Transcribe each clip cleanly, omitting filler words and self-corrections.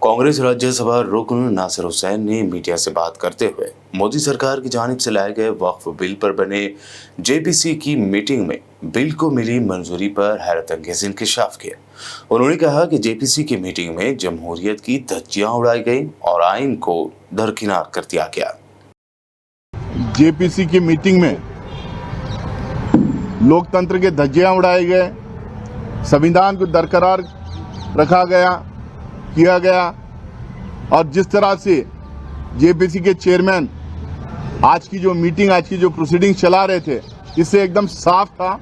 कांग्रेस राज्यसभा रुकन नासिर हुसैन ने मीडिया से बात करते हुए मोदी सरकार की जानिब से लाए गए वक्फ बिल पर बने जेपीसी की मीटिंग में बिल को मिली मंजूरी पर हैरत अंगेज इंकशाफ किया। उन्होंने कहा कि जेपीसी की मीटिंग में जमहूरियत की धज्जियां उड़ाई गई और आइन को दरकिनार कर दिया गया। जेपीसी की मीटिंग में लोकतंत्र के धज्जियां उड़ाए गए, संविधान को बरकरार रखा किया गया और जिस तरह से जेपीसी के चेयरमैन आज की जो मीटिंग, आज की जो प्रोसीडिंग चला रहे थे, इससे एकदम साफ था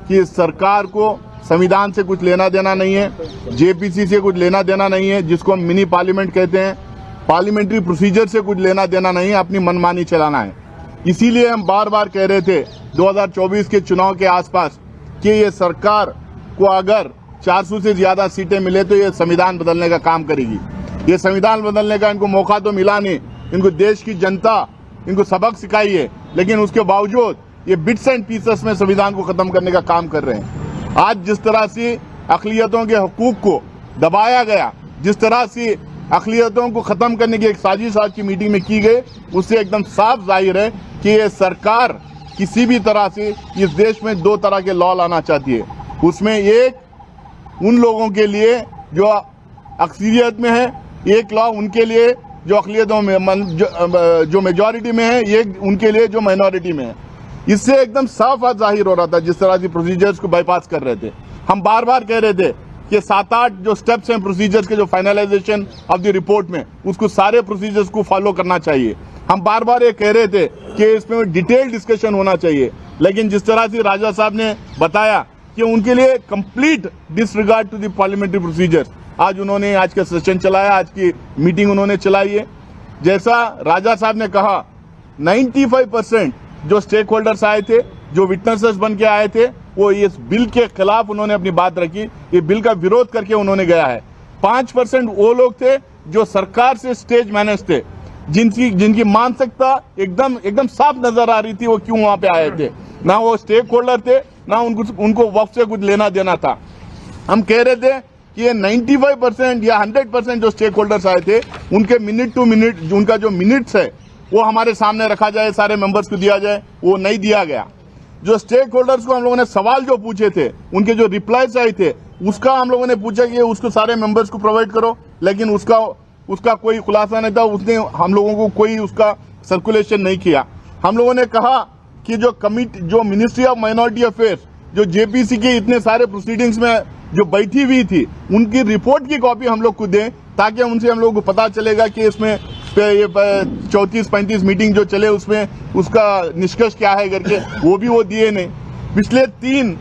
कि सरकार को संविधान से कुछ लेना देना नहीं है, जेपीसी से कुछ लेना देना नहीं है, जिसको हम मिनी पार्लियामेंट कहते हैं, पार्लियामेंट्री प्रोसीजर से कुछ लेना देना नहीं है, अपनी मनमानी चलाना है। इसीलिए हम बार बार कह रहे थे 2024 के चुनाव के आसपास कि ये सरकार को अगर 400 से ज्यादा सीटें मिले तो ये संविधान बदलने का काम करेगी। ये संविधान बदलने का इनको मौका तो मिला नहीं, इनको देश की जनता इनको सबक सिखाई है, लेकिन उसके बावजूद ये बिट्स एंड पीसेस में संविधान को खत्म करने का काम कर रहे हैं। आज जिस तरह से अक़लियतों के हकूक को दबाया गया, जिस तरह से अक़लियतों को खत्म करने की एक साजिश आज की मीटिंग में की गई, उससे एकदम साफ जाहिर है कि ये सरकार किसी भी तरह से इस देश में दो तरह के लॉ लाना चाहती है। उसमें एक उन लोगों के लिए जो अक्सरियत में है, एक लॉ उनके लिए जो अक़लियतों में जो मेजॉरिटी में है, ये उनके लिए जो माइनॉरिटी में है। इससे एकदम साफ जाहिर हो रहा था जिस तरह से प्रोसीजर्स को बाईपास कर रहे थे। हम बार बार कह रहे थे कि 7-8 जो स्टेप्स हैं प्रोसीजर्स के, जो फाइनलाइजेशन ऑफ द रिपोर्ट में, उसको सारे प्रोसीजर्स को फॉलो करना चाहिए। हम बार बार ये कह रहे थे कि इसमें डिटेल डिस्कशन होना चाहिए, लेकिन जिस तरह से राजा साहब ने बताया कि उनके लिए complete disregard to the parliamentary procedures, आज उन्होंने आज का सेशन चलाया, आज की मीटिंग उन्होंने चलाई है। जैसा राजा साहब ने कहा, 95% जो स्टेक होल्डर्स आए थे, जो विटनेसेस बन के आए थे, वो इस बिल के खिलाफ उन्होंने अपनी बात रखी, ये बिल का विरोध करके उन्होंने गया है। 5% वो लोग थे जो सरकार से स्टेज मैनेज थे, जिनकी मानसिकता एकदम साफ नजर आ रही थी, वो क्यों वहां पे आए थे। ना वो स्टेक होल्डर थे, ना उनको वक्त से कुछ लेना देना था। हम कह रहे थे कि ये 95% या 100% जो स्टेक होल्डर्स आए थे, उनके मिनट टू मिनट उनका जो मिनट्स है वो हमारे सामने रखा जाए, सारे मेंबर्स को दिया जाए, वो नहीं दिया गया। जो स्टेक होल्डर्स को हम लोगों ने सवाल जो पूछे थे, उनके जो रिप्लाईज आए थे, उसका हम लोगों ने पूछा कि उसको सारे मेंबर्स को प्रोवाइड करो, लेकिन उसका कोई खुलासा नहीं था। उसने हम लोगों को कोई उसका सर्कुलेशन नहीं किया। हम लोगों ने कहा कि जो मिनिस्ट्री ऑफ माइनॉरिटी अफेयर्स, जो जेपीसी के इतने सारे प्रोसीडिंग्स में जो बैठी हुई थी, उनकी रिपोर्ट की कॉपी हम लोग को दें, ताकि उनसे हम लोगों को पता चलेगा कि इसमें ये 34-35 मीटिंग जो चले उसमें उसका निष्कर्ष क्या है करके, वो दिए नहीं। पिछले 3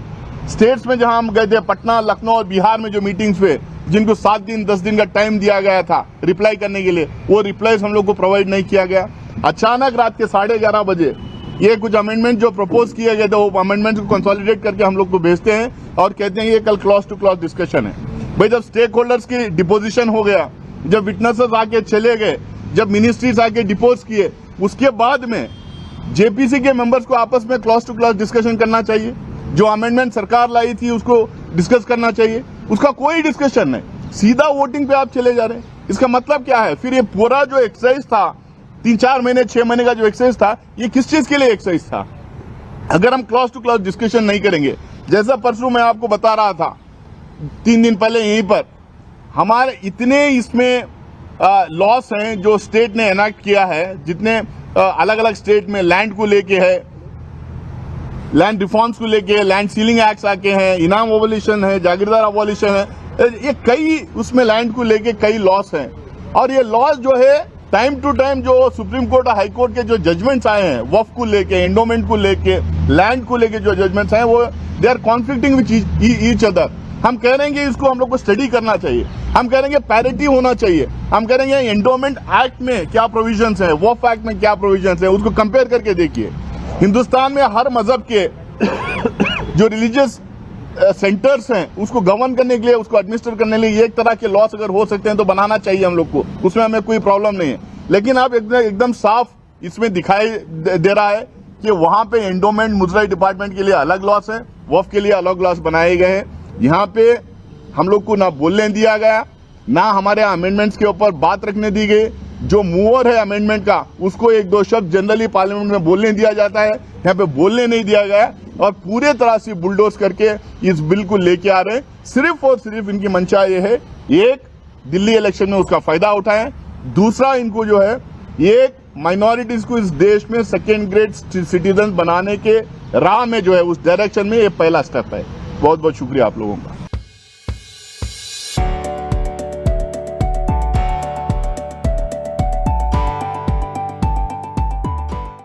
स्टेट्स में जहां हम गए थे, पटना, लखनऊ और बिहार में जो मीटिंग्स हुए, जिनको 7 दिन 10 दिन का टाइम दिया गया था रिप्लाई करने के लिए, वो रिप्लाईज हम लोग को प्रोवाइड नहीं किया गया। अचानक रात के 11:30 बजे ये कुछ अमेंडमेंट जो प्रपोज किए गए थे, वो अमेंडमेंट को कंसोलिडेट करके हम लोग को भेजते हैं और कहते हैं ये कल क्लॉज टू क्लॉज डिस्कशन है। भाई, जब स्टेक होल्डर्स की डिपोजिशन हो गया, जब विटनेसेस आके चले गए, जब मिनिस्ट्रीज आके डिपोज किए, उसके बाद में जेपीसी के मेंबर्स को आपस में क्लॉज टू क्लॉज डिस्कशन करना चाहिए। जो अमेंडमेंट सरकार लाई थी उसको डिस्कस करना चाहिए, उसका कोई डिस्कशन नहीं, सीधा वोटिंग पे आप चले जा रहे हैं। इसका मतलब क्या है? फिर ये पूरा जो एक्सरसाइज था, 3-4 महीने 6 महीने का जो एक्सरसाइज था, ये किस चीज के लिए एक्सरसाइज था? अगर हम क्लॉज टू क्लॉज डिस्कशन नहीं करेंगे, जैसा परसों मैं आपको बता रहा था 3 दिन पहले यहीं पर, हमारे इतने इसमें लॉस हैं जो स्टेट ने एनाक्ट किया है, जितने अलग अलग स्टेट में लैंड को लेके है, लैंड रिफॉर्म्स को लेके, लैंड सीलिंग एक्ट्स आके हैं, इनाम अबॉलिशन है, जागीरदार अबॉलिशन है, ये कई उसमें लैंड को लेके कई लॉस हैं। और ये लॉस जो है टाइम टू टाइम जो सुप्रीम कोर्ट और हाई कोर्ट के जो जजमेंट्स आए हैं, वक्फ को लेके, एंडोमेंट को लेके, लैंड को लेके जो जजमेंट्स आए, वो they are conflicting with each other. हम कह रहे हैं कि इसको हम लोग को स्टडी करना चाहिए, हम कह रहे हैं पैरिटी होना चाहिए, हम कह रहे हैं एंडोमेंट एक्ट में क्या प्रोविजंस है, वक्फ एक्ट में क्या प्रोविजंस है, उसको कंपेयर करके देखिए। हिंदुस्तान में हर मजहब के जो रिलीजियस सेंटर्स हैं, उसको गवर्न करने के लिए, उसको एडमिनिस्टर करने के लिए एक तरह के लॉस अगर हो सकते हैं तो बनाना चाहिए हम लोग को, उसमें हमें कोई प्रॉब्लम नहीं है। लेकिन आप एकदम साफ इसमें दिखाई दे रहा है कि वहां पे एंडोमेंट, मुजराई डिपार्टमेंट के लिए अलग लॉस है, वक्फ के लिए अलग लॉस बनाए गए हैं। यहाँ पे हम लोग को ना बोलने दिया गया, ना हमारे अमेंडमेंट्स के ऊपर बात रखने दी गई। जो मूवर है अमेंडमेंट का उसको एक दो शब्द जनरली पार्लियामेंट में बोलने दिया जाता है, यहाँ पे बोलने नहीं दिया गया और पूरे तरह से बुलडोज करके इस बिल को लेके आ रहे हैं। सिर्फ और सिर्फ इनकी मंशा ये है, एक दिल्ली इलेक्शन में उसका फायदा उठाएं, दूसरा इनको जो है एक माइनॉरिटीज को इस देश में सेकेंड ग्रेड सिटीजन बनाने के राह में जो है उस डायरेक्शन में ये पहला स्टेप है। बहुत बहुत शुक्रिया आप लोगों का।